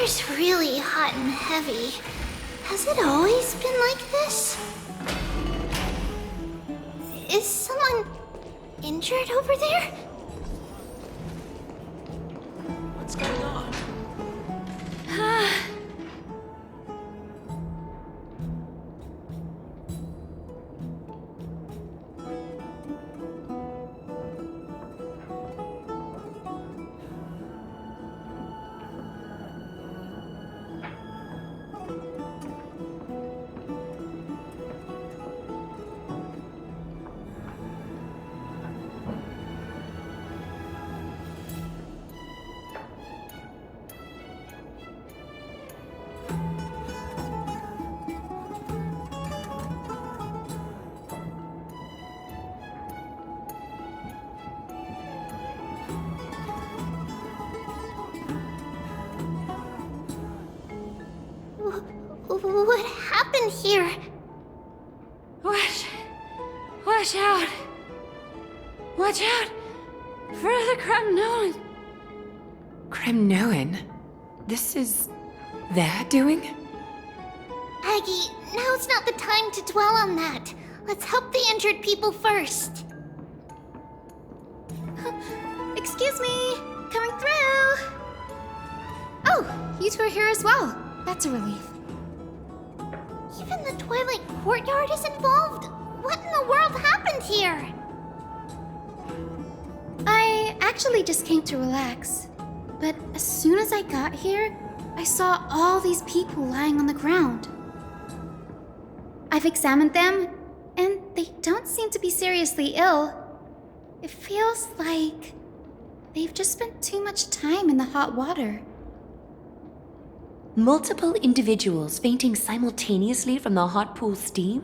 water's really hot and heavy. Has it always been like this? Is someone injured over there? What's going on? What happened here? Watch out! Watch out for the Kremnoan! Kremnoan? This is their doing? Aggie, now's not the time to dwell on that. Let's help the injured people first. Excuse me! Coming through! Oh, you two are here as well. That's a relief. Even the Twilight Courtyard is involved? What in the world happened here? I actually just came to relax. But as soon as I got here, I saw all these people lying on the ground. I've examined them, and they don't seem to be seriously ill. It feels like they've just spent too much time in the hot water. Multiple individuals fainting simultaneously from the hot pool steam?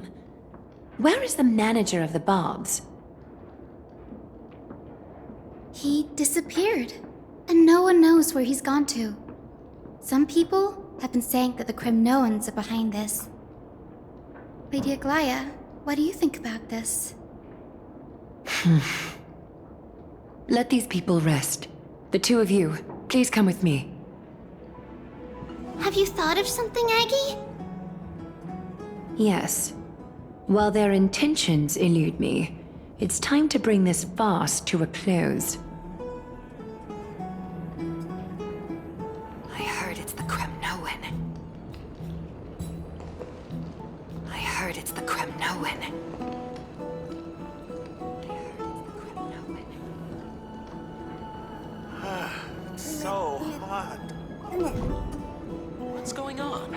Where is the manager of the Bobs? He disappeared, and no one knows where he's gone to. Some people have been saying that the Kremnoans are behind this. Lady Aglaya, what do you think about this? Let these people rest. The two of you, please come with me. Have you thought of something, Aggie? Yes. While their intentions elude me, it's time to bring this farce to a close. I heard it's the Kremnoan. I heard it's the Kremnoan. It's so hot. What's going on?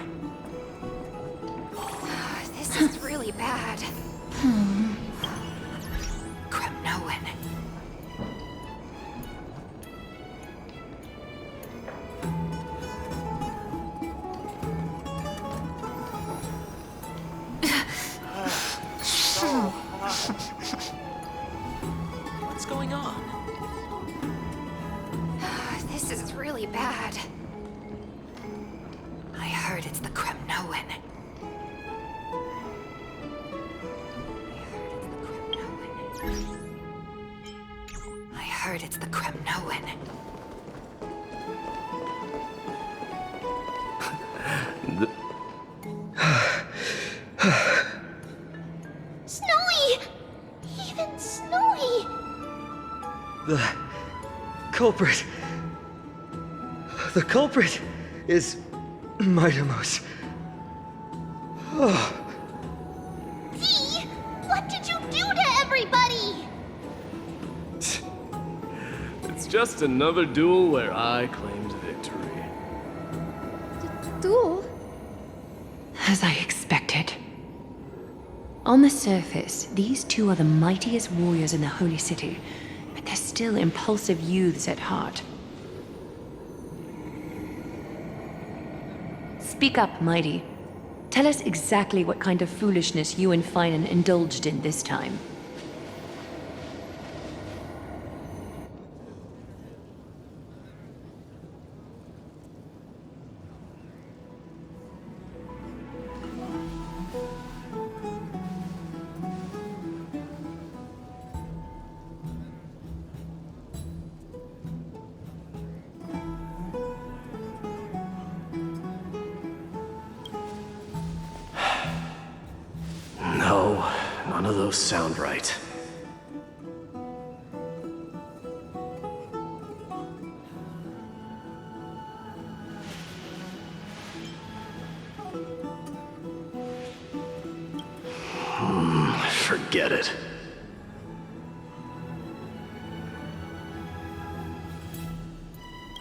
This is really bad. Kremnoan. So hot. What's going on? This is really bad. I heard it's the Kremnoan. I heard it's the Kremnoan. Snowy! Even Snowy! The culprit. The culprit is Mightimos. Oh, Dee! What did you do to everybody? It's just another duel where I claimed victory. Duel? As I expected. On the surface, these two are the mightiest warriors in the Holy City, but they're still impulsive youths at heart. Speak up, Mighty. Tell us exactly what kind of foolishness you and Finan indulged in this time. None of those sound right. Forget it.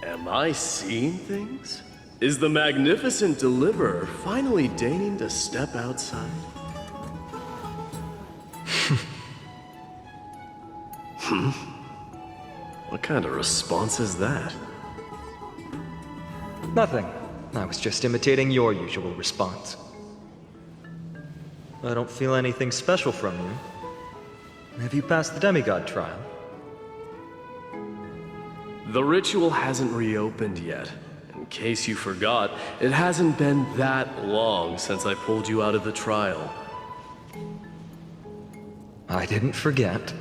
Am I seeing things? Is the magnificent deliverer finally deigning to step outside? What kind of response is that? Nothing. I was just imitating your usual response. I don't feel anything special from you. Have you passed the demigod trial? The ritual hasn't reopened yet. In case you forgot, it hasn't been that long since I pulled you out of the trial. I didn't forget.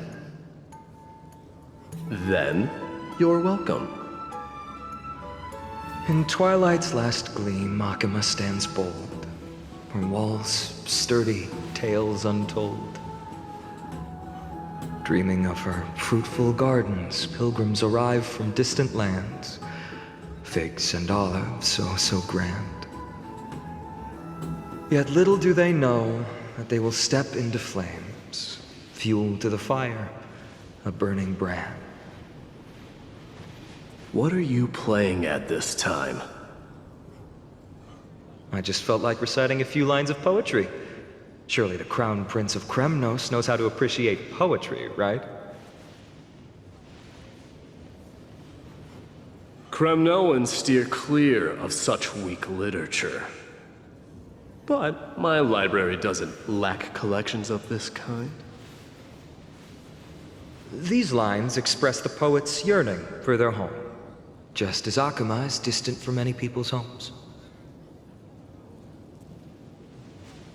Then, you're welcome. In twilight's last gleam, Makima stands bold. Her walls sturdy, tales untold. Dreaming of her fruitful gardens, pilgrims arrive from distant lands. Figs and olives, so grand. Yet little do they know that they will step into flames, fuel to the fire, a burning brand. What are you playing at this time? I just felt like reciting a few lines of poetry. Surely the Crown Prince of Kremnos knows how to appreciate poetry, right? Kremnoans steer clear of such weak literature. But my library doesn't lack collections of this kind. These lines express the poet's yearning for their home, just as Akuma is distant from many people's homes.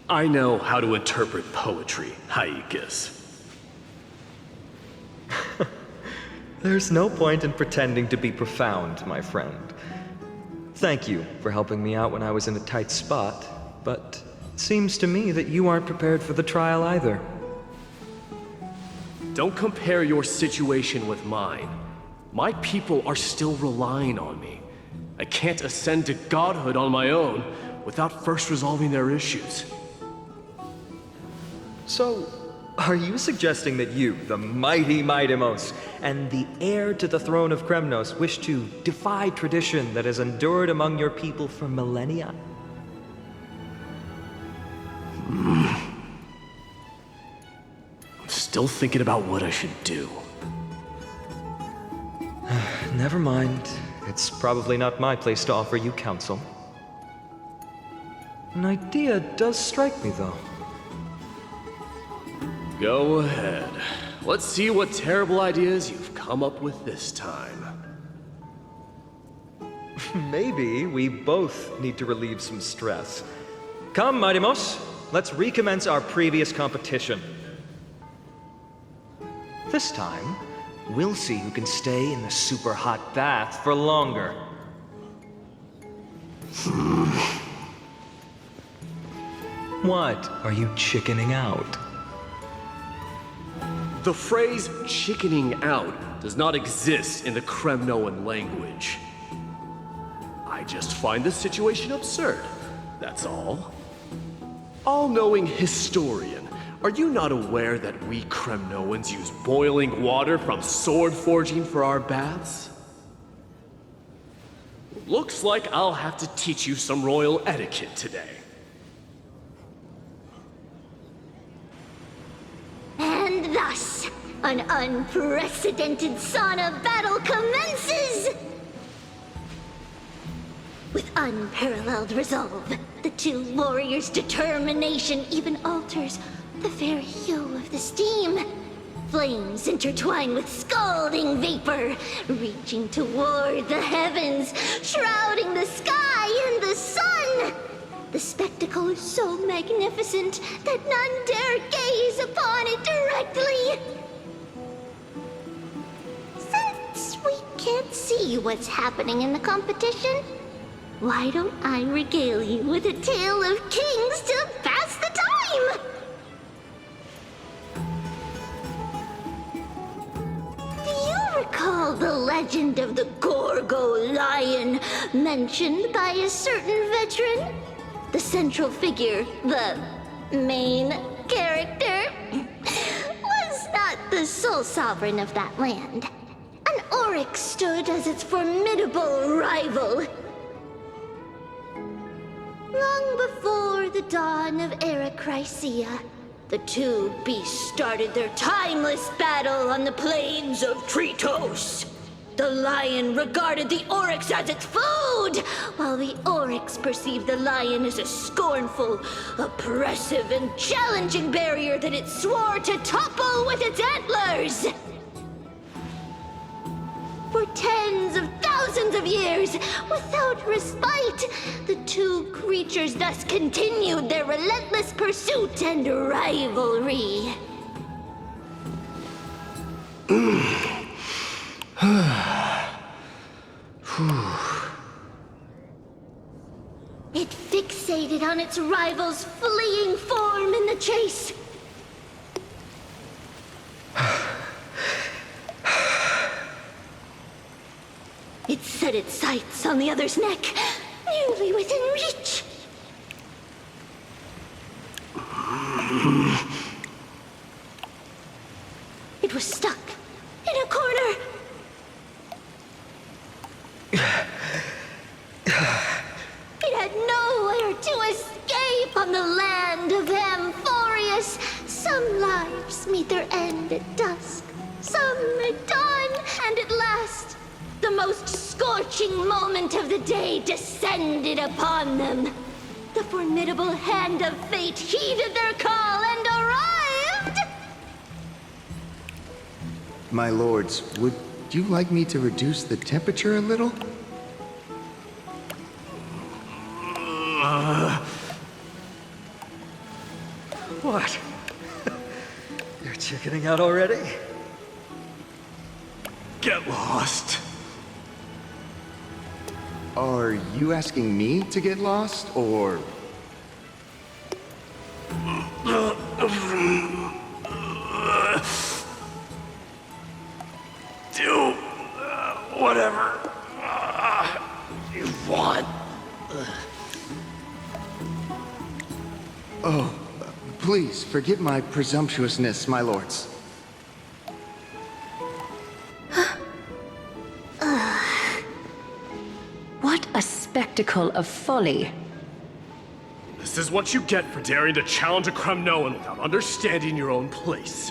I know how to interpret poetry, Haikis. There's no point in pretending to be profound, my friend. Thank you for helping me out when I was in a tight spot, but it seems to me that you aren't prepared for the trial either. Don't compare your situation with mine. My people are still relying on me. I can't ascend to godhood on my own without first resolving their issues. So, are you suggesting that you, the mighty Mightimos, and the heir to the throne of Kremnos, wish to defy tradition that has endured among your people for millennia? I'm still thinking about what I should do. Never mind. It's probably not my place to offer you counsel. An idea does strike me, though. Go ahead. Let's see what terrible ideas you've come up with this time. Maybe we both need to relieve some stress. Come, Mightimos, let's recommence our previous competition. This time, we'll see who can stay in the super hot bath for longer. What? Are you chickening out? The phrase chickening out does not exist in the Kremnoan language. I just find the situation absurd, that's all. All-knowing historian, are you not aware that we Kremnoans use boiling water from sword forging for our baths? Looks like I'll have to teach you some royal etiquette today. And thus, an unprecedented sauna battle commences! With unparalleled resolve, the two warriors' determination even alters the very hue of the steam. Flames intertwine with scalding vapor, reaching toward the heavens, shrouding the sky and the sun. The spectacle is so magnificent that none dare gaze upon it directly. Since we can't see what's happening in the competition, why don't I regale you with a tale of kings to pass the time? the legend of the Gorgo lion mentioned by a certain veteran? The central figure, the main character, was not the sole sovereign of that land. An Oryx stood as its formidable rival. Long before the dawn of Era Chrysia, the two beasts started their timeless battle on the plains of Tritos. The lion regarded the Oryx as its food, while the Oryx perceived the lion as a scornful, oppressive, and challenging barrier that it swore to topple with its antlers. For tens of thousands of years, without respite, the two creatures thus continued their relentless pursuit and rivalry. It fixated on its rival's fleeing form in the chase. It set its sights on the other's neck, nearly within reach. It was stuck in a corner. It had nowhere to escape on the land of Amphorius. Some lives meet their end at dusk, some at dawn, and at last, the most scorching moment of the day descended upon them. The formidable hand of fate heeded their call and arrived! My lords, would you like me to reduce the temperature a little? What? You're chickening out already? Get lost. Are you asking me to get lost, or... Do whatever you want. Oh, please forgive my presumptuousness, my lords. What a spectacle of folly. This is what you get for daring to challenge a Kremnoan without understanding your own place.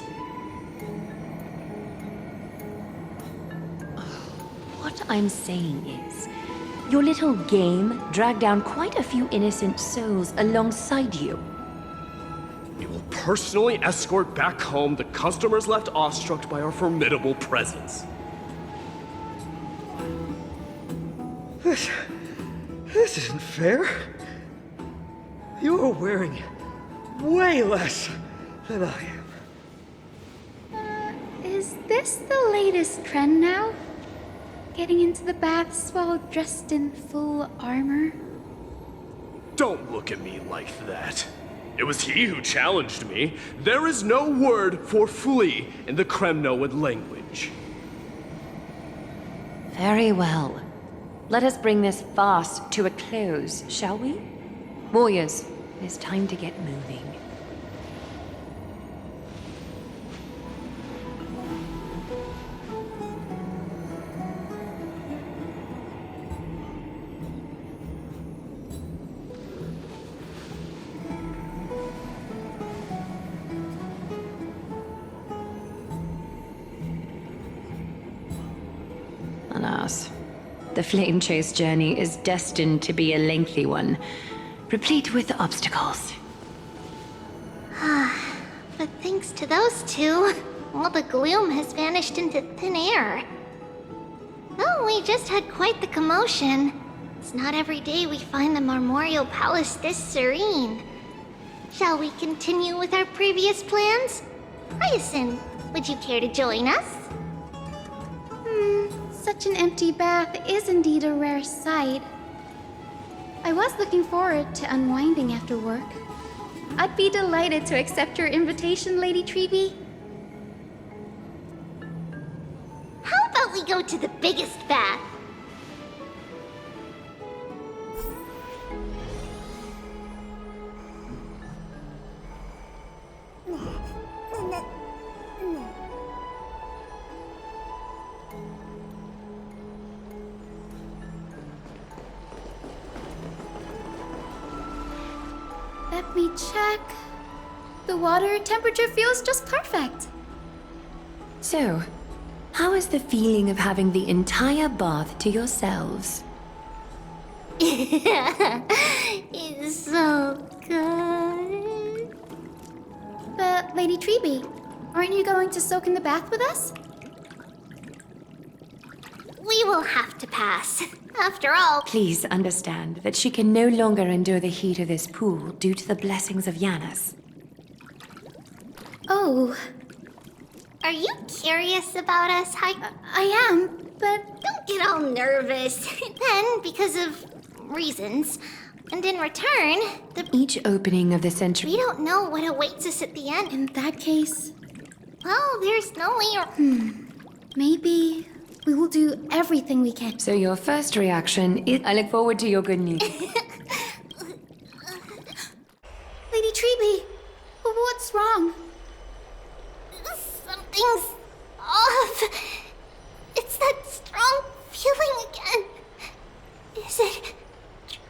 What I'm saying is, your little game dragged down quite a few innocent souls alongside you. We will personally escort back home the customers left awestruck by our formidable presence. This isn't fair. You are wearing way less than I am. Is this the latest trend now? Getting into the baths while dressed in full armor? Don't look at me like that. It was he who challenged me. There is no word for flee in the Kremnoan language. Very well. Let us bring this farce to a close, shall we? Warriors, it is time to get moving. Alas, the flame chase journey is destined to be a lengthy one, replete with obstacles. But thanks to those two, all the gloom has vanished into thin air. Oh, we just had quite the commotion. It's not every day we find the Marmoreal Palace this serene. Shall we continue with our previous plans? Hyacinth, would you care to join us? Such an empty bath is indeed a rare sight. I was looking forward to unwinding after work. I'd be delighted to accept your invitation, Lady Treeby. How about we go go to the biggest bath. Let me check. The water temperature feels just perfect. So, how is the feeling of having the entire bath to yourselves? It's so good. But, Lady Treeby, aren't you going to soak in the bath with us? We will have to pass. After all, Please understand that she can no longer endure the heat of this pool due to the blessings of Yanis. Oh, are you curious about us, I am, but Don't get all nervous. Then, because of reasons, and in return, Each opening of the century. we don't know what awaits us at the end. in that case, Well, there's no way. maybe we will do everything we can. So your first reaction is, I look forward to your good news. Lady Treeby, what's wrong? Something's off. It's that strong feeling again. Is it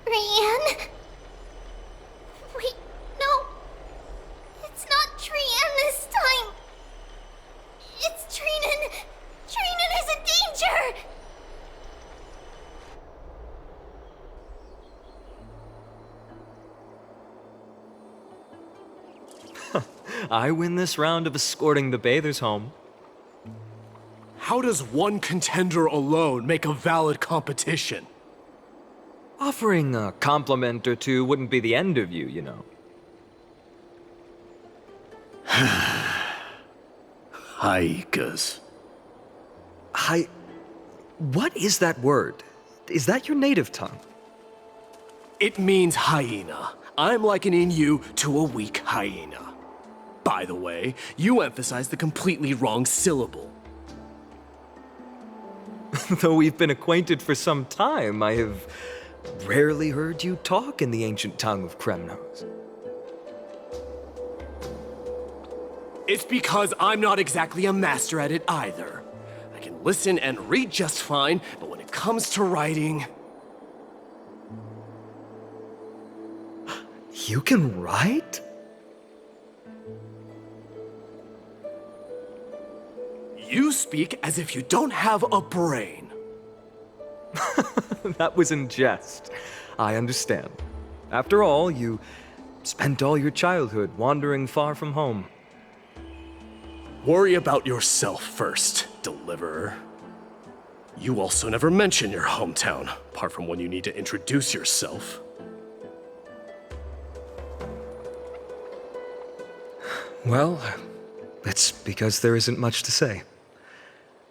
Trian? Wait, no. It's not Trian this time. It's Trinan. Trinan is in danger. I win this round of escorting the bathers home. How does one contender alone make a valid competition? Offering a compliment or two wouldn't be the end of you, you know. Haikas. What is that word? Is that your native tongue? It means hyena. I'm likening you to a weak hyena. By the way, you emphasize the completely wrong syllable. Though we've been acquainted for some time, I have rarely heard you talk in the ancient tongue of Kremnos. It's because I'm not exactly a master at it either. I can listen and read just fine, but when it comes to writing... You can write? You speak as if you don't have a brain. That was in jest. I understand. After all, you spent all your childhood wandering far from home. Worry about yourself first, Deliverer. You also never mention your hometown, apart from when you need to introduce yourself. Well, it's because there isn't much to say.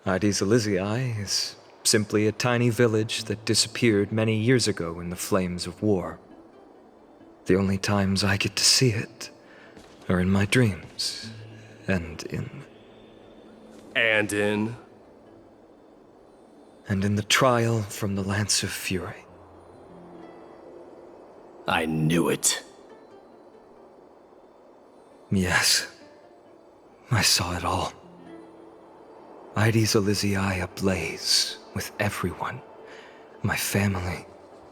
Aedes Elysiae is simply a tiny village that disappeared many years ago in the flames of war. The only times I get to see it are in my dreams, and in the trial from the Lance of Fury. I knew it. Yes, I saw it all. Aedes Elysiae ablaze with everyone. My family,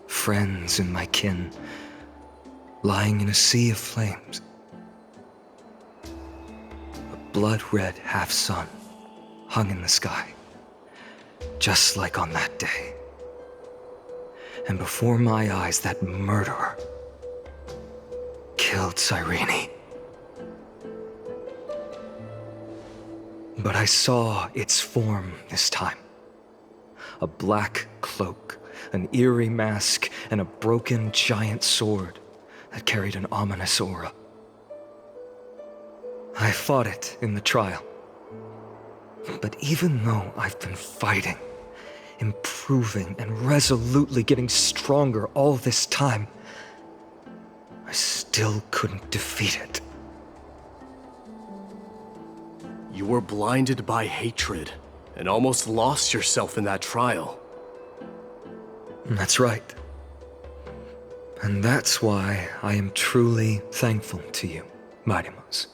friends, and my kin, lying in a sea of flames. A blood-red half-sun hung in the sky, just like on that day. And before my eyes, that murderer killed Cyrene. But I saw its form this time. A black cloak, an eerie mask, and a broken giant sword that carried an ominous aura. I fought it in the trial. But even though I've been fighting, improving, and resolutely getting stronger all this time, I still couldn't defeat it. You were blinded by hatred. and almost lost yourself in that trial. That's right. And that's why I am truly thankful to you, Mightymouse.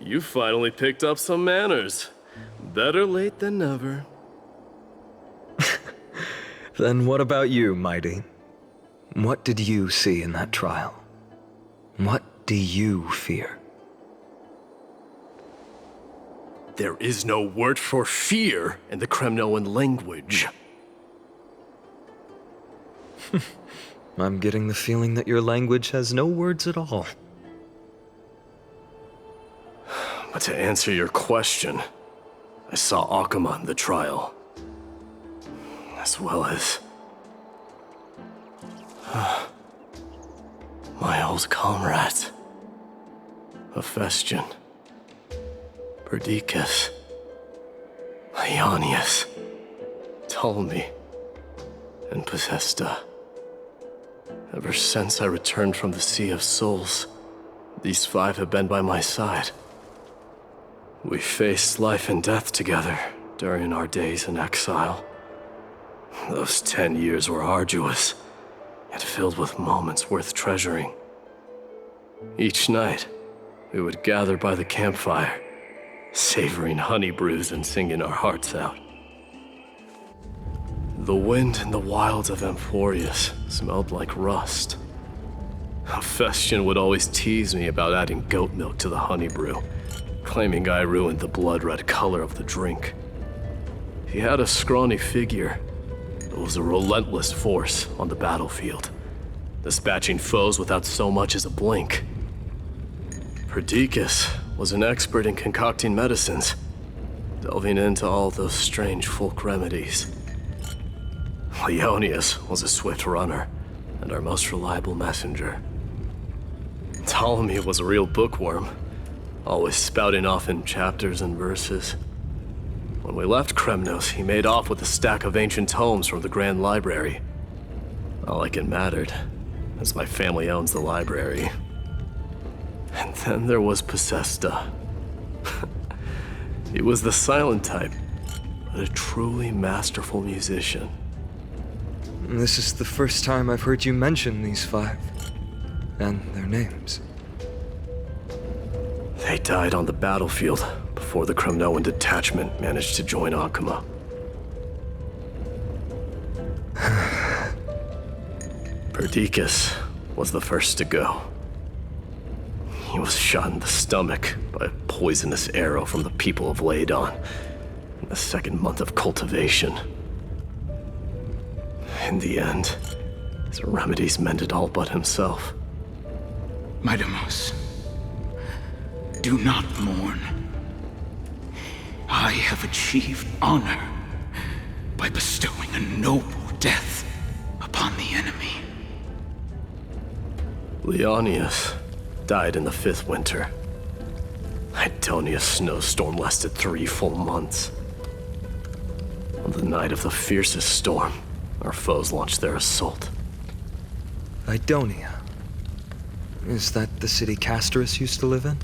You finally picked up some manners. Better late than never. Then what about you, Mighty? What did you see in that trial? What do you fear? There is no word for fear in the Kremnoan language. I'm getting the feeling that your language has no words at all. But to answer your question, I saw Akuma in the trial. As well as... my old comrades. Hephaestion. Perdiccas. Ionius. Ptolemy. And Possesta. Ever since I returned from the Sea of Souls, these 5 have been by my side. We faced life and death together during our days in exile. Those 10 years were arduous, yet filled with moments worth treasuring. Each night, we would gather by the campfire, savoring honey brews and singing our hearts out. The wind in the wilds of Amphorius smelled like rust. Hephaestion would always tease me about adding goat milk to the honey brew, claiming I ruined the blood-red color of the drink. He had a scrawny figure, but was a relentless force on the battlefield, dispatching foes without so much as a blink. Perdiccas was an expert in concocting medicines, delving into all those strange folk remedies. Leonius was a swift runner and our most reliable messenger. Ptolemy was a real bookworm, always spouting off in chapters and verses. When we left Kremnos, he made off with a stack of ancient tomes from the Grand Library. Not like it mattered, as my family owns the library. And then there was Possesta. He was the silent type, but a truly masterful musician. This is the first time I've heard you mention these 5, and their names. They died on the battlefield before the Kremnoan detachment managed to join Akuma. Perdiccas was the first to go. He was shot in the stomach by a poisonous arrow from the people of Ladon in the 2nd month of cultivation. In the end, his remedies mended all but himself. Mightymouse, do not mourn. I have achieved honor by bestowing a noble death upon the enemy. Leonius died in the 5th winter. Idonia's snowstorm lasted 3 full months. On the night of the fiercest storm, our foes launched their assault. Idonia. Is that the city Castorus used to live in?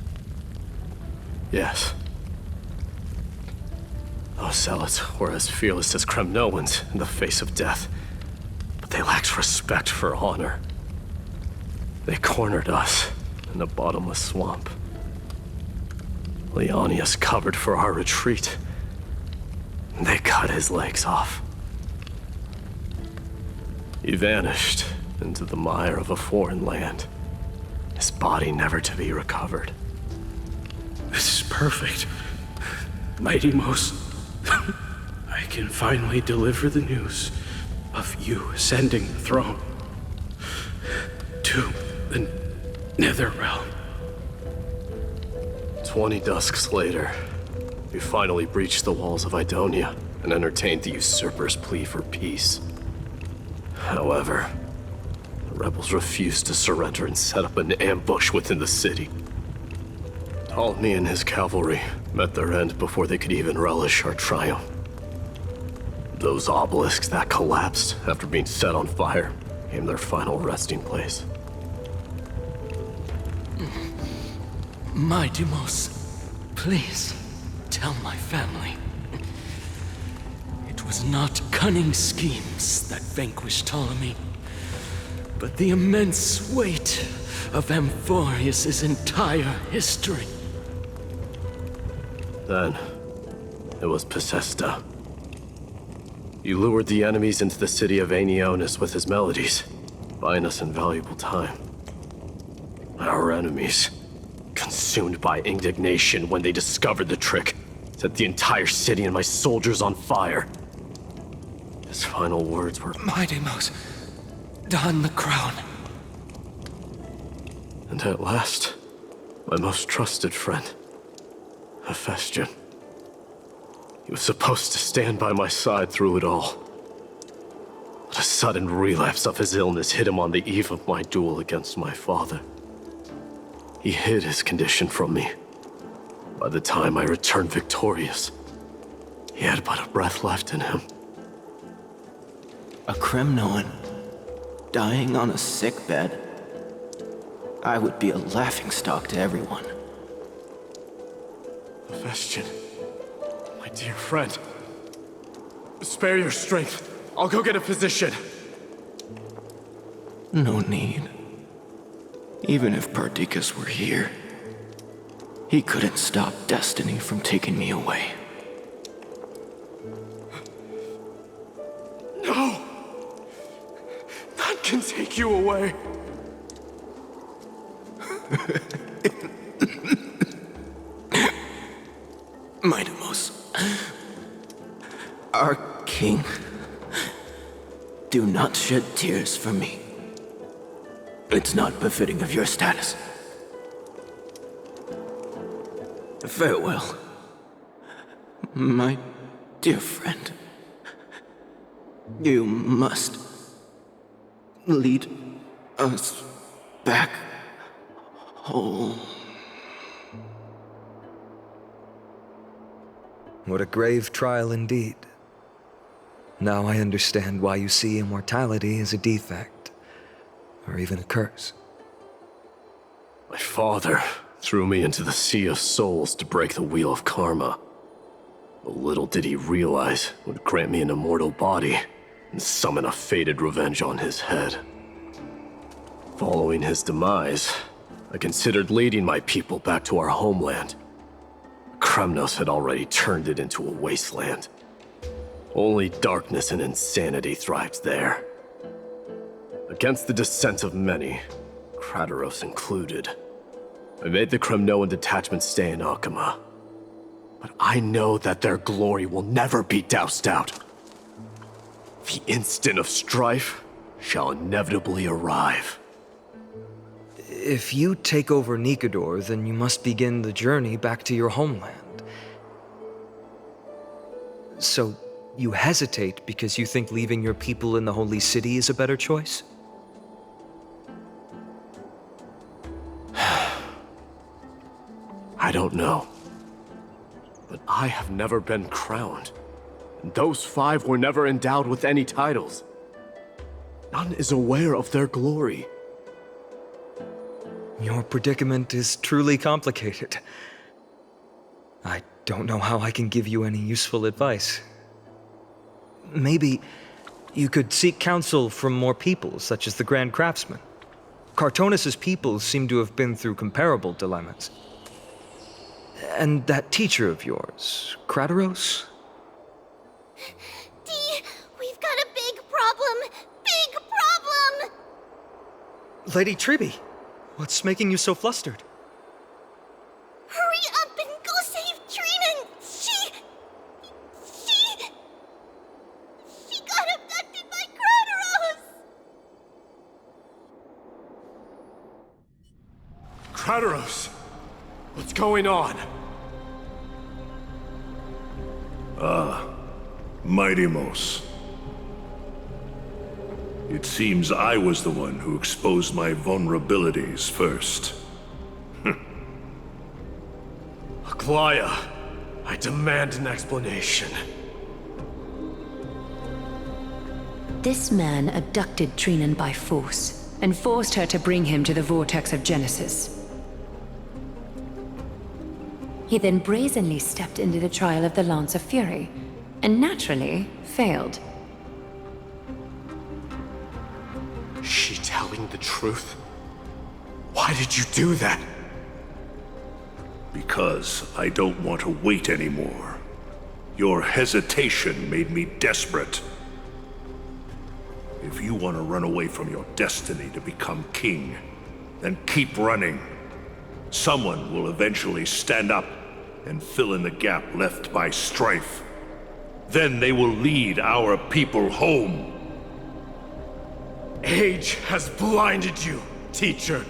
Yes. Those zealots were as fearless as Kremnoans in the face of death, but they lacked respect for honor. They cornered us in a bottomless swamp. Leonius covered for our retreat. They cut his legs off. He vanished into the mire of a foreign land, his body never to be recovered. This is perfect. Mightymouse, I can finally deliver the news of you ascending the throne to the Netherrealm. 20 dusks later, we finally breached the walls of Idonia and entertained the usurper's plea for peace. However, the rebels refused to surrender and set up an ambush within the city. Ptolemy and his cavalry met their end before they could even relish our triumph. Those obelisks that collapsed after being set on fire became their final resting place. Mightymouse, please, tell my family. It was not cunning schemes that vanquished Ptolemy, but the immense weight of Amphorius' entire history. Then, it was Pacesta. He lured the enemies into the city of Aeneonis with his melodies, buying us invaluable time. Our enemies, consumed by indignation when they discovered the trick, set the entire city and my soldiers on fire. His final words were, Mightymost, don the crown. and at last, my most trusted friend, Hephaestion. He was supposed to stand by my side through it all. But a sudden relapse of his illness hit him on the eve of my duel against my father. He hid his condition from me. By the time I returned victorious, he had but a breath left in him. A Kremnoan dying on a sickbed. I would be a laughingstock to everyone. Hephaestion, my dear friend, spare your strength. I'll go get a physician. No need. Even if Perdiccas were here, he couldn't stop destiny from taking me away. No! None can take you away. Mightymost, our king, do not shed tears for me. It's not befitting of your status. Farewell, my dear friend. You must lead us back home. What a grave trial indeed. Now I understand why you see immortality as a defect, or even a curse. My father threw me into the sea of souls to break the wheel of karma. But little did he realize it would grant me an immortal body and summon a fated revenge on his head. Following his demise, I considered leading my people back to our homeland. Kremnos had already turned it into a wasteland. Only darkness and insanity thrived there. Against the dissent of many, Crateros included, I made the Kremnoan detachment stay in Akama. But I know that their glory will never be doused out. The instant of strife shall inevitably arrive. If you take over Nikador, then you must begin the journey back to your homeland. So, you hesitate because you think leaving your people in the Holy City is a better choice? I don't know. But I have never been crowned. And those 5 were never endowed with any titles. None is aware of their glory. Your predicament is truly complicated. I don't know how I can give you any useful advice. Maybe you could seek counsel from more people, such as the Grand Craftsman. Cartonis' people seem to have been through comparable dilemmas. And that teacher of yours, Crateros? Dee, we've got a big problem! Big problem! Lady Tribby, what's making you so flustered? Hurry up and go save Trina! She got abducted by Crateros! Crateros! What's going on? Mightymost. It seems I was the one who exposed my vulnerabilities first. Aglaya, I demand an explanation. This man abducted Trinan by force and forced her to bring him to the vortex of Genesis. He then brazenly stepped into the trial of the Lance of Fury, and naturally failed. Is she telling the truth? Why did you do that? Because I don't want to wait anymore. Your hesitation made me desperate. If you want to run away from your destiny to become king, then keep running. Someone will eventually stand up and fill in the gap left by strife. Then they will lead our people home. Age has blinded you, teacher.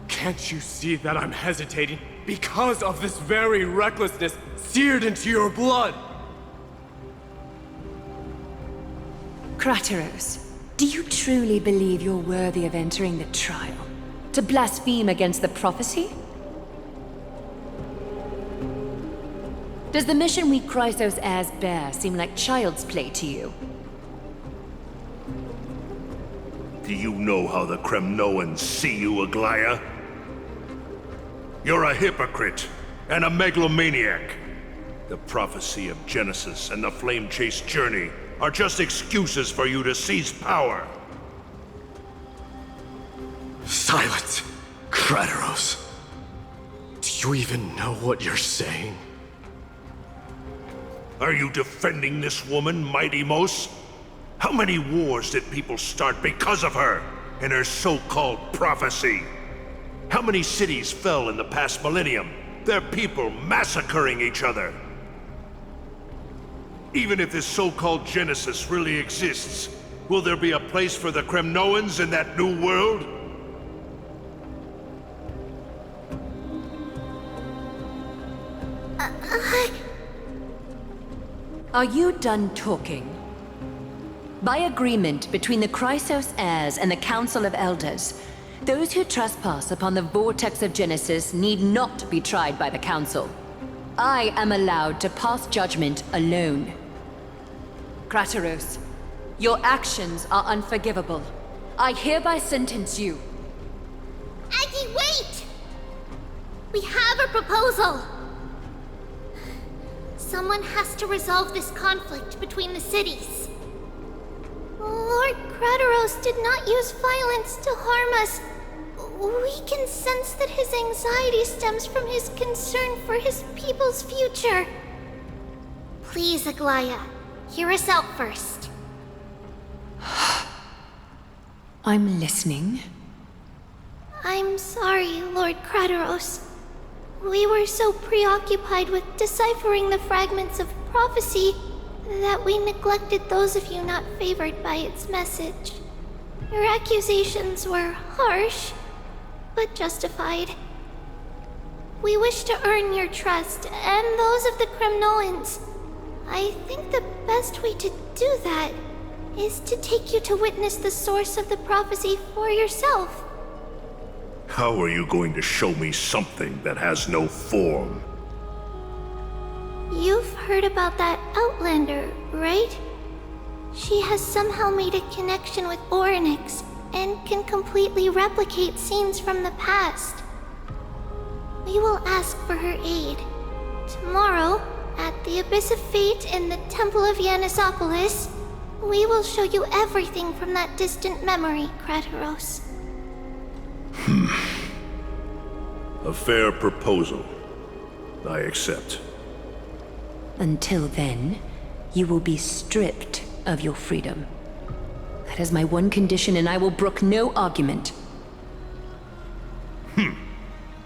Can't you see that I'm hesitating because of this very recklessness seared into your blood? Krateros, do you truly believe you're worthy of entering the trial? To blaspheme against the prophecy? Does the mission we Chrysos heirs bear seem like child's play to you? Do you know how the Kremnoans see you, Aglaya? You're a hypocrite and a megalomaniac. The prophecy of Genesis and the Flame Chase journey are just excuses for you to seize power. Silence, Krateros. Do you even know what you're saying? Are you defending this woman, Mighty Mos? How many wars did people start because of her and her so-called prophecy? How many cities fell in the past millennium? Their people massacring each other. Even if this so-called Genesis really exists, will there be a place for the Kremnoans in that new world? Are you done talking? By agreement between the Chrysos heirs and the Council of Elders, those who trespass upon the vortex of Genesis need not be tried by the Council. I am allowed to pass judgment alone. Krateros, your actions are unforgivable. I hereby sentence you. Aggie, wait! We have a proposal! Someone has to resolve this conflict between the cities. Lord Krateros did not use violence to harm us. We can sense that his anxiety stems from his concern for his people's future. Please, Aglaya, hear us out first. I'm listening. I'm sorry, Lord Krateros. We were so preoccupied with deciphering the fragments of prophecy that we neglected those of you not favored by its message. Your accusations were harsh, but justified. We wish to earn your trust and those of the Kremnoans. I think the best way to do that is to take you to witness the source of the prophecy for yourself. How are you going to show me something that has no form? You've heard about that Outlander, right? She has somehow made a connection with Orynyx and can completely replicate scenes from the past. We will ask for her aid. Tomorrow, at the Abyss of Fate in the Temple of Yanisopolis, we will show you everything from that distant memory, Krateros. A fair proposal. I accept. Until then, you will be stripped of your freedom. That is my one condition, and I will brook no argument.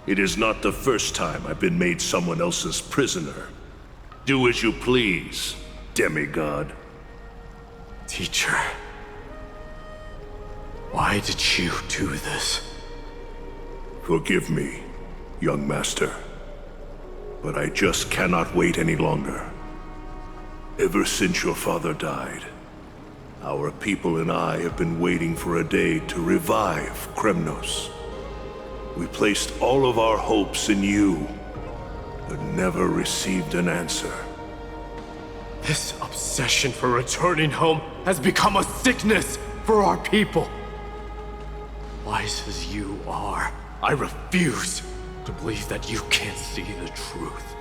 It is not the first time I've been made someone else's prisoner. Do as you please, demigod. Teacher, why did you do this? Forgive me, young master. But I just cannot wait any longer. Ever since your father died, our people and I have been waiting for a day to revive Kremnos. We placed all of our hopes in you, but never received an answer. This obsession for returning home has become a sickness for our people. Wise as you are, I refuse to believe that you can't see the truth.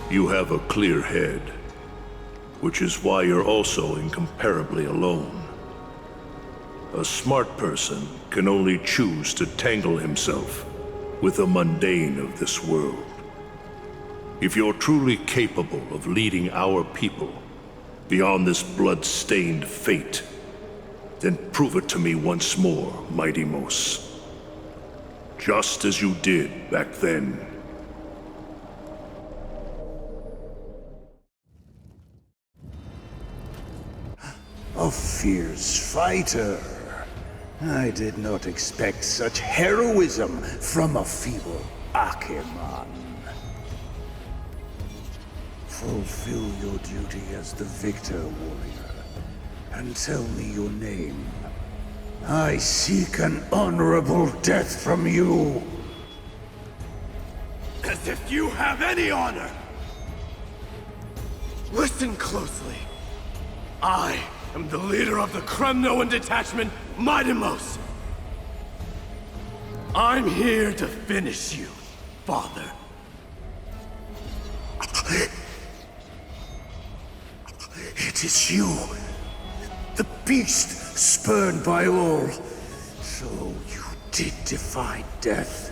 You have a clear head, which is why you're also incomparably alone. A smart person can only choose to tangle himself with the mundane of this world. If you're truly capable of leading our people beyond this blood-stained fate, then prove it to me once more, Mighty Mos. Just as you did back then. A fierce fighter. I did not expect such heroism from a feeble Akeman. Fulfill your duty as the victor, warrior, and tell me your name. I seek an honorable death from you. As if you have any honor! Listen closely. I am the leader of the Kremnoan detachment, Mighty Mos. I'm here to finish you, father. It is you, the beast spurned by all. So you did defy death.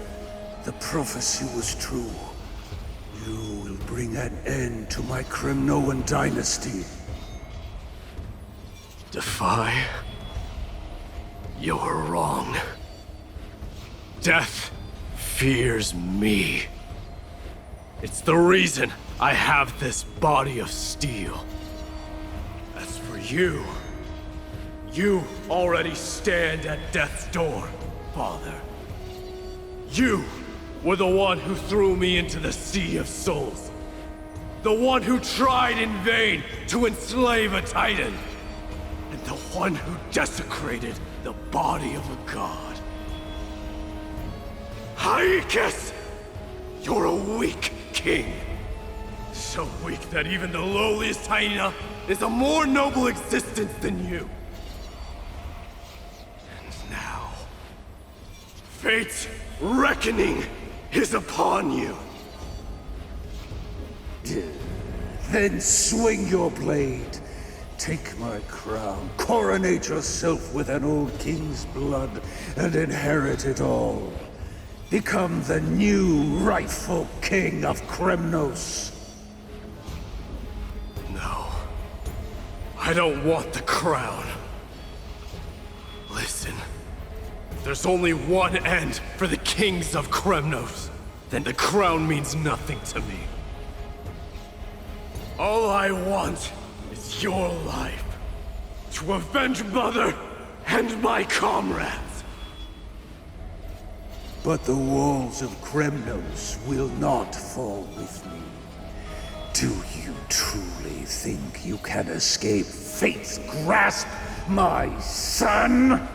The prophecy was true. You will bring an end to my Kremnoan dynasty. Defy? You're wrong. Death fears me. It's the reason I have this body of steel. As for you, you already stand at death's door, father. You were the one who threw me into the Sea of Souls. The one who tried in vain to enslave a Titan. And the one who desecrated the body of a god. Haikis! You're a weak king. So weak that even the lowliest hyena is a more noble existence than you. And now, fate's reckoning is upon you. Then swing your blade. Take my crown, coronate yourself with an old king's blood, and inherit it all. Become the new rightful king of Kremnos. No. I don't want the crown. Listen. If there's only one end for the kings of Kremnos, then the crown means nothing to me. All I want is your life. To avenge Mother and my comrades. But the walls of Kremnos will not fall with me. Do you truly think you can escape fate's grasp, my son?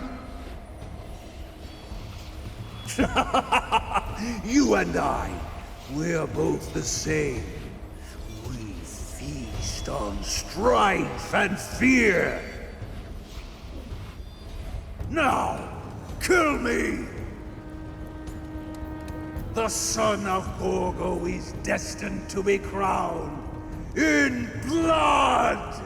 You and I, we're both the same. We feast on strife and fear. Now, kill me! The son of Borgo is destined to be crowned in blood!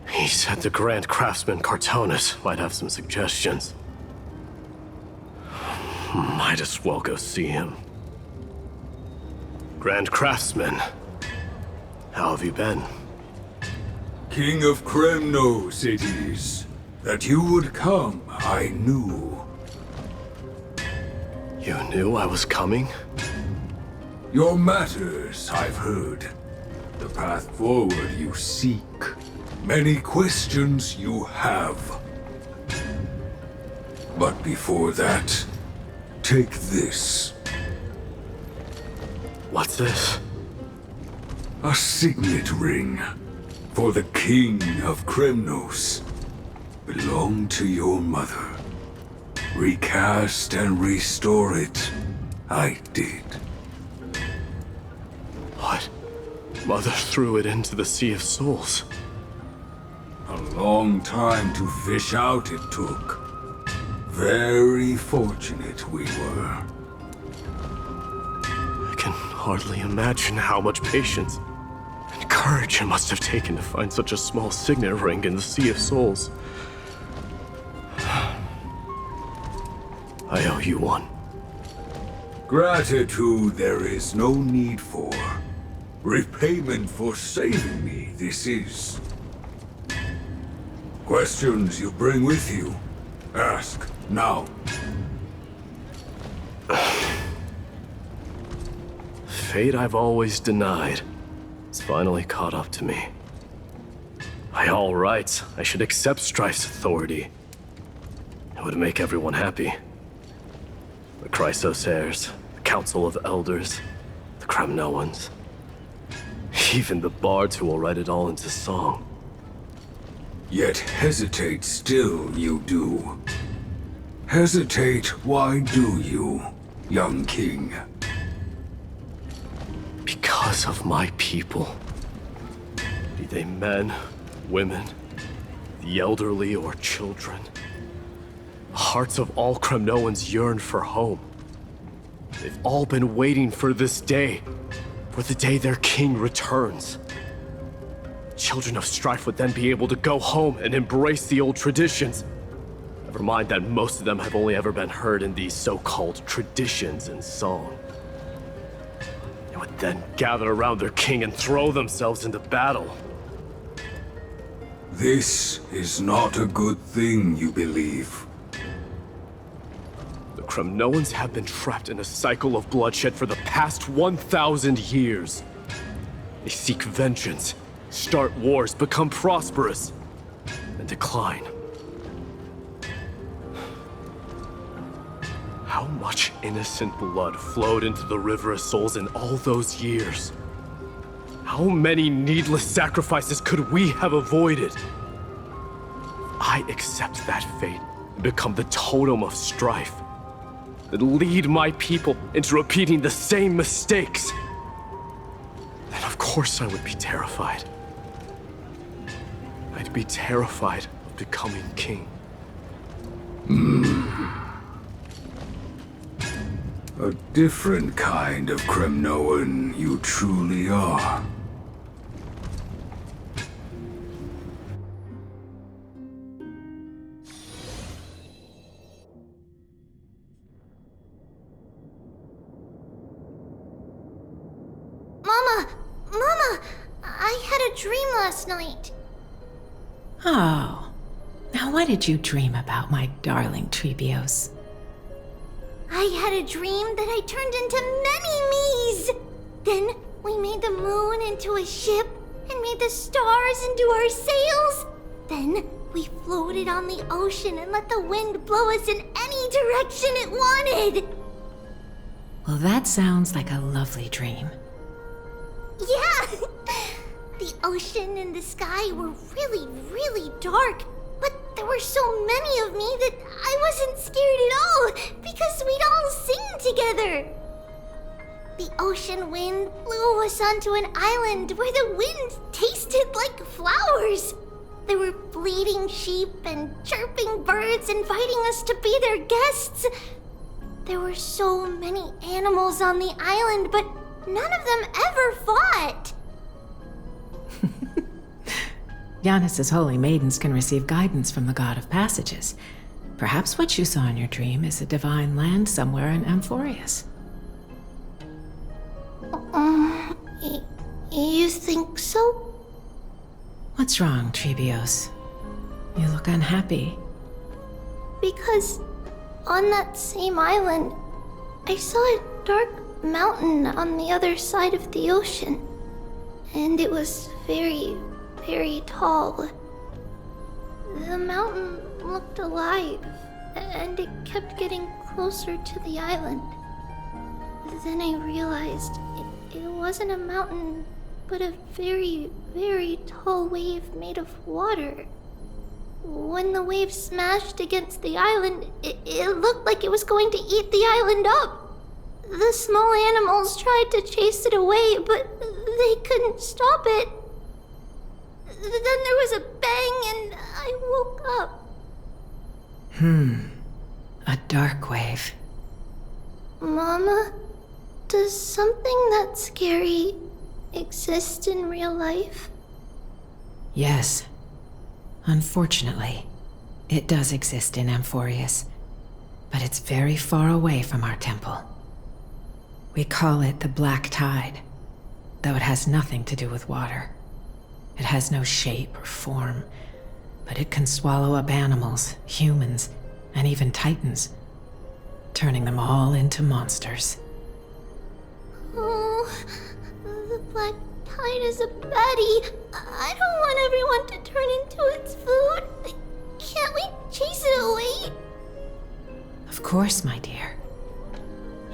He said the Grand Craftsman Cartonus might have some suggestions. Might as well go see him. Grand Craftsman, how have you been? King of Kremnos it is. That you would come, I knew. You knew I was coming? Your matters, I've heard. The path forward you seek. Many questions you have. But before that, take this. What's this? A signet ring for the King of Kremnos. Belonged to your mother. recast and restore it. I did. What? Mother threw it into the Sea of Souls. A long time to fish out it took. Very fortunate we were. I can hardly imagine how much patience and courage it must have taken to find such a small signet ring in the Sea of Souls. I owe you one. Gratitude there is no need for. Repayment for saving me, this is. Questions you bring with you? Ask, now. Fate I've always denied has finally caught up to me. By all rights, I should accept Strife's authority. It would make everyone happy. The Chrysos heirs, the Council of Elders, the Kremnoans. Even the bards who will write it all into song. Yet hesitate still you do. Hesitate, why do you, young king? Because of my people. Be they men, women, the elderly or children. The hearts of all Kremnoans yearn for home. They've all been waiting for this day, for the day their king returns. Children of Strife would then be able to go home and embrace the old traditions. Never mind that most of them have only ever been heard in these so-called traditions and song. They would then gather around their king and throw themselves into battle. This is not a good thing, you believe. The Kremnoans have been trapped in a cycle of bloodshed for the past 1,000 years. They seek vengeance, start wars, become prosperous, and decline. How much innocent blood flowed into the River of Souls in all those years? How many needless sacrifices could we have avoided? If I accept that fate and become the totem of strife, and lead my people into repeating the same mistakes, then of course I would be terrified. I'd be terrified of becoming king. A different kind of Kremnoan you truly are. Mama, I had a dream last night. Oh. Now what did you dream about, my darling Trebios? I had a dream that I turned into many me's. Then we made the moon into a ship and made the stars into our sails. Then we floated on the ocean and let the wind blow us in any direction it wanted. Well, that sounds like a lovely dream. Yeah! The ocean and the sky were really, really dark, but there were so many of me that I wasn't scared at all because we'd all sing together. The ocean wind blew us onto an island where the wind tasted like flowers. There were bleating sheep and chirping birds inviting us to be their guests. There were so many animals on the island, but none of them ever fought. Giannis's holy maidens can receive guidance from the god of passages. Perhaps what you saw in your dream is a divine land somewhere in Amphorius. You think so? What's wrong, Trebios? You look unhappy. Because on that same island, I saw a dark mountain on the other side of the ocean. And it was very, very tall. The mountain looked alive, and it kept getting closer to the island. Then I realized it wasn't a mountain, but a very, very tall wave made of water. When the wave smashed against the island, it looked like it was going to eat the island up. The small animals tried to chase it away, but they couldn't stop it. Then there was a bang and I woke up. A dark wave. Mama, does something that scary exist in real life? Yes. Unfortunately, it does exist in Amphorius, but it's very far away from our temple. We call it the Black Tide, though it has nothing to do with water. It has no shape or form, but it can swallow up animals, humans, and even titans, turning them all into monsters. Oh, the Black Tide is a baddie. I don't want everyone to turn into its food. Can't we chase it away? Of course, my dear.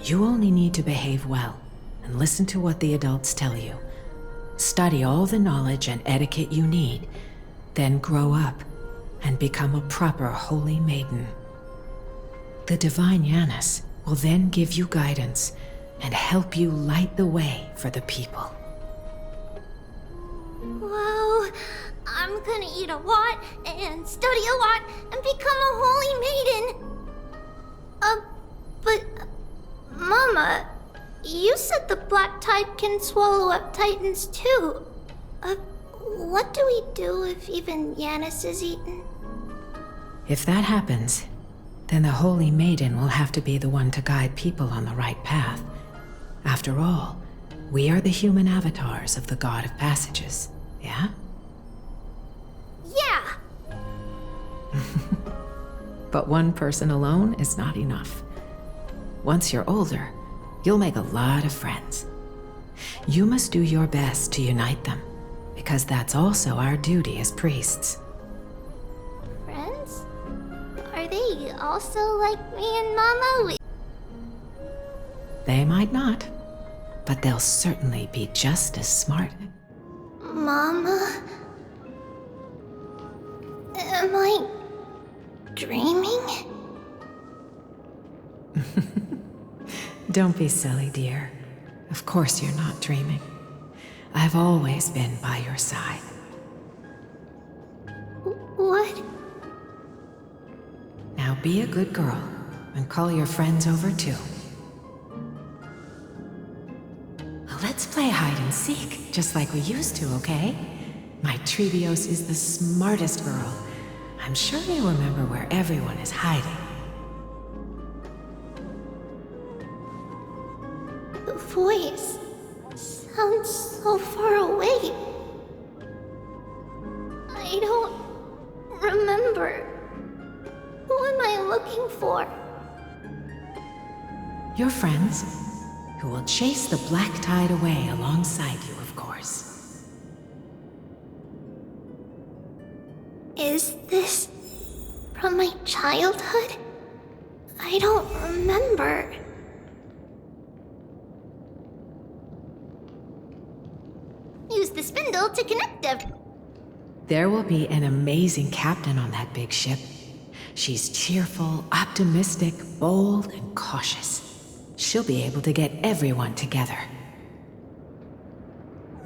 You only need to behave well and listen to what the adults tell you. Study all the knowledge and etiquette you need, then grow up and become a proper holy maiden. The divine Janus will then give you guidance and help you light the way for the people. Wow, I'm gonna eat a lot and study a lot and become a holy maiden. But Mama, you said the Black Tide can swallow up titans too. What do we do if even Janus is eaten? If that happens, then the holy maiden will have to be the one to guide people on the right path. After all, we are the human avatars of the God of Passages, yeah? Yeah. But one person alone is not enough. Once you're older, you'll make a lot of friends. You must do your best to unite them, because that's also our duty as priests. Friends? Are they also like me and Mama? They might not, but they'll certainly be just as smart. Mama? Am I dreaming? Don't be silly, dear. Of course you're not dreaming. I've always been by your side. What? Now be a good girl and call your friends over too. Let's play hide and seek, just like we used to, okay? My Trebios is the smartest girl. I'm sure you remember where everyone is hiding. The voice sounds so far away. I don't remember. Who am I looking for? Your friends, who will chase the Black Tide away alongside you, of course. Is this from my childhood? I don't remember. Use the spindle to connect them. There will be an amazing captain on that big ship. She's cheerful, optimistic, bold, and cautious. She'll be able to get everyone together.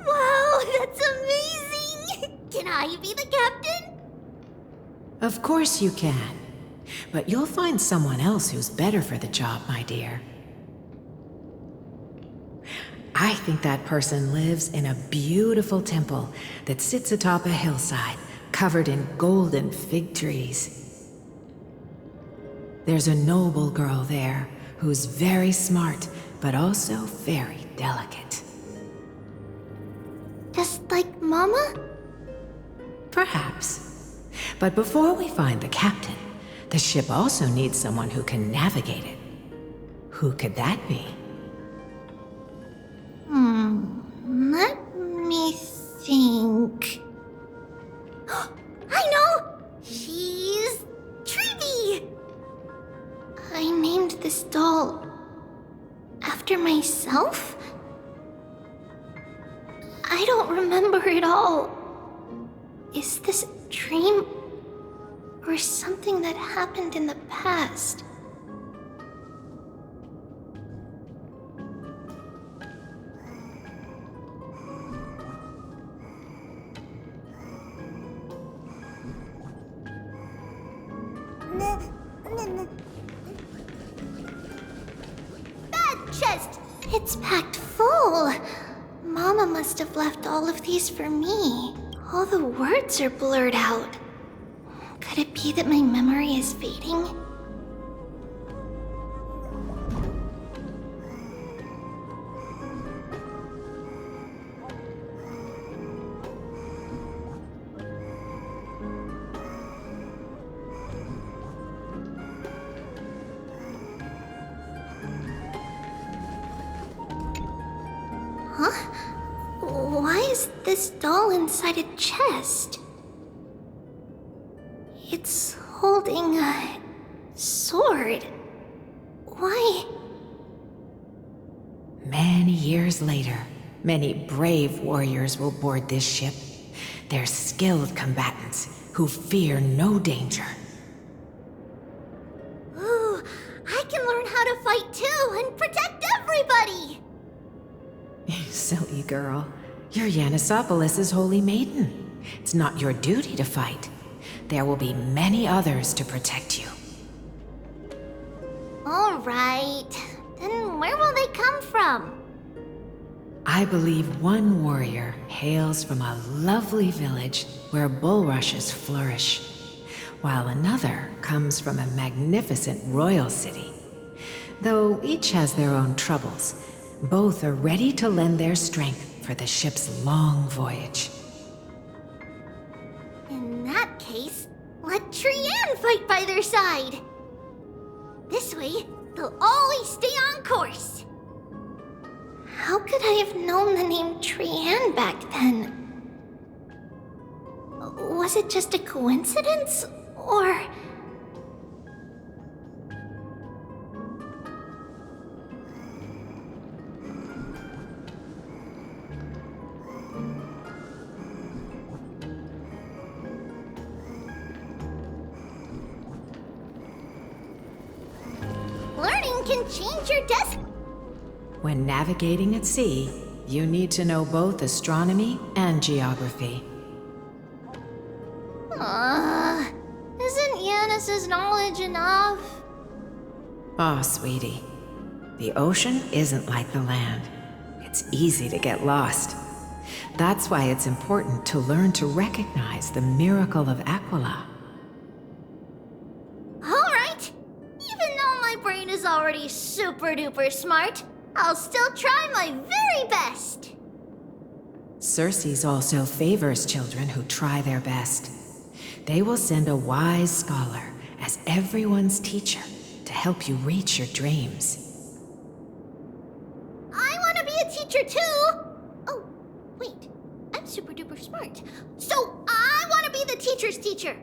Wow, that's amazing! Can I be the captain? Of course you can. But you'll find someone else who's better for the job, my dear. I think that person lives in a beautiful temple that sits atop a hillside, covered in golden fig trees. There's a noble girl there who's very smart, but also very delicate. Just like Mama? Perhaps. But before we find the captain, the ship also needs someone who can navigate it. Who could that be? Let me think. I know! She's Treeby! I named this doll after myself? I don't remember it all. Is this a dream or something that happened in the past. That chest! It's packed full. Mama must have left all of these for me. All the words are blurred out. Could it be that my memory is fading? Huh? Why is this doll inside a chest? It's holding a sword. Why? Many years later, many brave warriors will board this ship. They're skilled combatants who fear no danger. Ooh, I can learn how to fight too and protect everybody! Silly girl. You're Yanisopoulos' holy maiden. It's not your duty to fight. There will be many others to protect you. Alright, then where will they come from? I believe one warrior hails from a lovely village where bulrushes flourish, while another comes from a magnificent royal city. Though each has their own troubles, both are ready to lend their strength for the ship's long voyage. In that case, let Trianne fight by their side! This way, they'll always stay on course! How could I have known the name Trianne back then? Was it just a coincidence? Or... Learning can change your destiny! When navigating at sea, you need to know both astronomy and geography. Isn't Yanis's knowledge enough? Oh, sweetie. The ocean isn't like the land. It's easy to get lost. That's why it's important to learn to recognize the miracle of Aquila. Alright! Even though my brain is already super duper smart, I'll still try my very best! Circe also favors children who try their best. They will send a wise scholar as everyone's teacher to help you reach your dreams. I want to be a teacher too! Oh, wait. I'm super duper smart. So I want to be the teacher's teacher!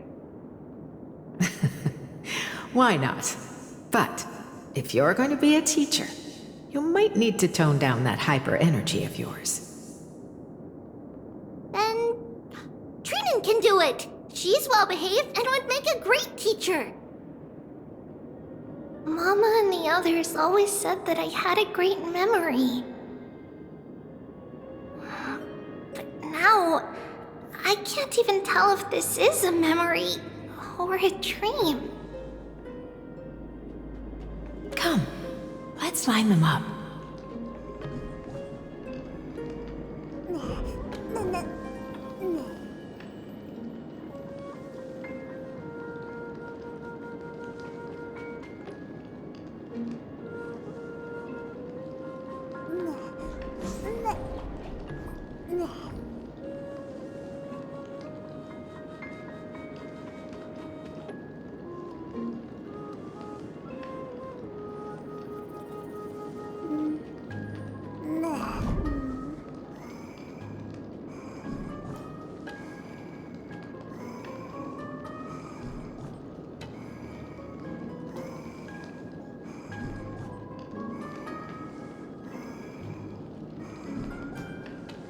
Why not? But if you're going to be a teacher, you might need to tone down that hyper energy of yours. Then Trinan can do it! She's well behaved and would make a great teacher! Mama and the others always said that I had a great memory. But now, I can't even tell if this is a memory or a dream. Come, let's line them up.